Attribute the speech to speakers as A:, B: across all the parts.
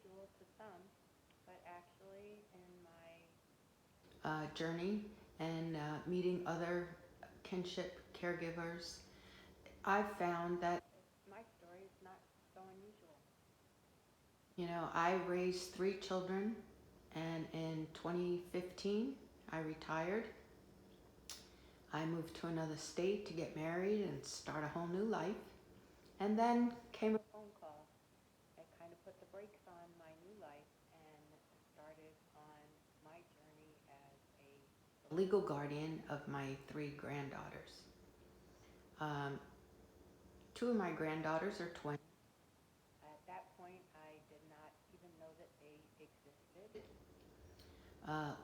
A: unusual to some, but actually in my journey and meeting other kinship caregivers, I've found that my story is not so unusual. You know, I raised 3 children, and in 2015, I retired. I moved to another state to get married and start a whole new life. And then came a phone call that kind of put the brakes on my new life and started on my journey as a legal guardian of my 3 granddaughters. Um, 2 of my granddaughters are twins. At that point, I did not even know that they existed,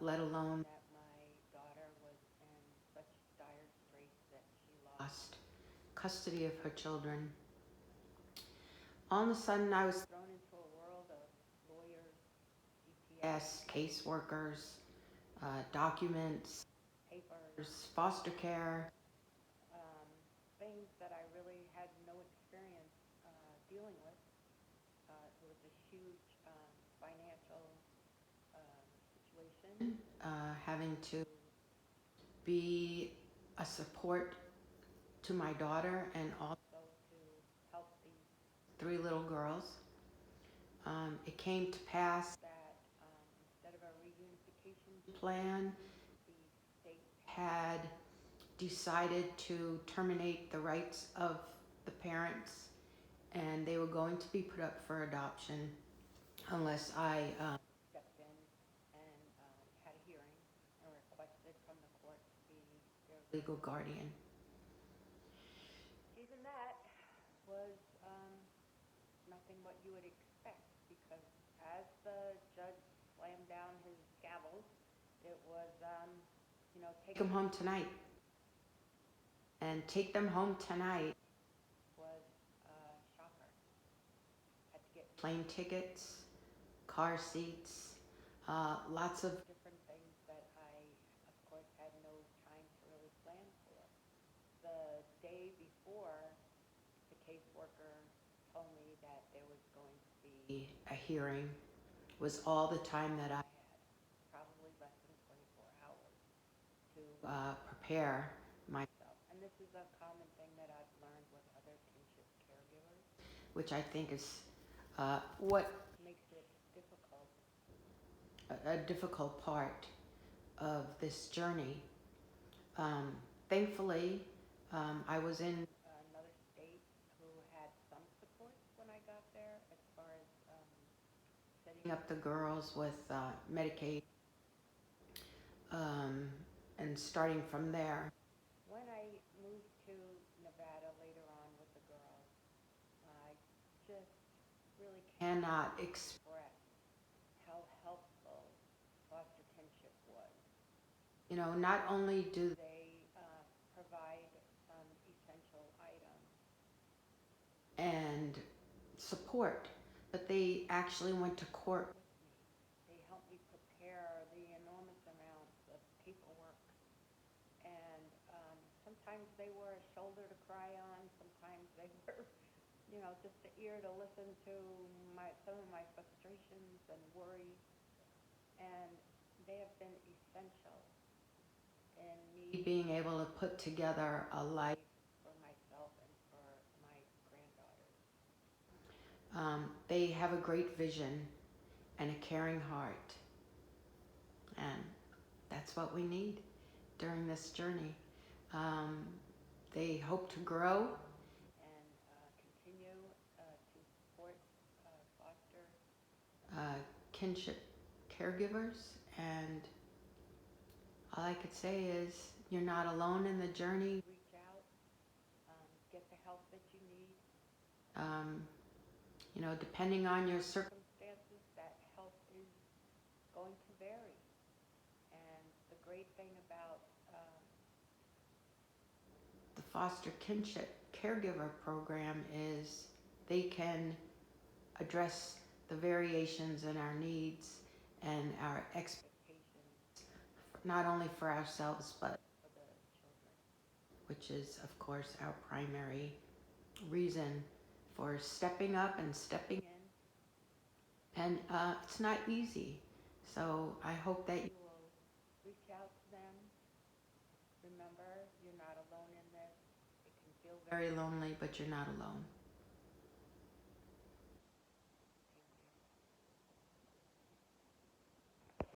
A: let alone that my daughter was in such dire straits that she lost custody of her children. All of a sudden, I was thrown into a world of lawyers, CPS, caseworkers, documents, papers, foster care, um, things that I really had no experience dealing with. It was a huge financial situation, having to be a support to my daughter and also to help these 3 little girls. It came to pass that instead of a reunification plan, the state had decided to terminate the rights of the parents, and they were going to be put up for adoption unless I stepped in and had a hearing and requested from the court to be their legal guardian. Even that was nothing what you would expect, because as the judge slammed down his gavel, it was, take them home tonight. And take them home tonight was a shocker. Had to get plane tickets, car seats, lots of different things that I, of course, had no time to really plan for. The day before, the caseworker told me that there was going to be a hearing, was all the time that I had, probably less than 24 hours to prepare myself. And this is a common thing that I've learned with other kinship caregivers, which I think is what makes it difficult, a difficult part of this journey. Um, Thankfully, I was in another state who had some support when I got there, as far as setting up the girls with Medicaid, um, and starting from there. When I moved to Nevada later on with the girls, I just really cannot express how helpful foster kinship was. You know, not only do they provide some essential items and support, but they actually went to court with me. They helped me prepare the enormous amounts of paperwork, and sometimes they were a shoulder to cry on, sometimes they were, just an ear to listen to some of my frustrations and worries, and they have been essential in me being able to put together a life for myself and for my granddaughters. They have a great vision and a caring heart, and that's what we need during this journey. Um, they hope to grow and continue to support foster kinship caregivers, and all I could say is you're not alone in the journey. Reach out, get the help that you need. Depending on your circumstances, that help is going to vary. And the great thing about the foster kinship caregiver program is they can address the variations in our needs and our expectations, not only for ourselves but for the children, which is, of course, our primary reason for stepping up and stepping in And it's not easy. So I hope that you will reach out to them. Remember, you're not alone in this. It can feel very lonely, but you're not alone.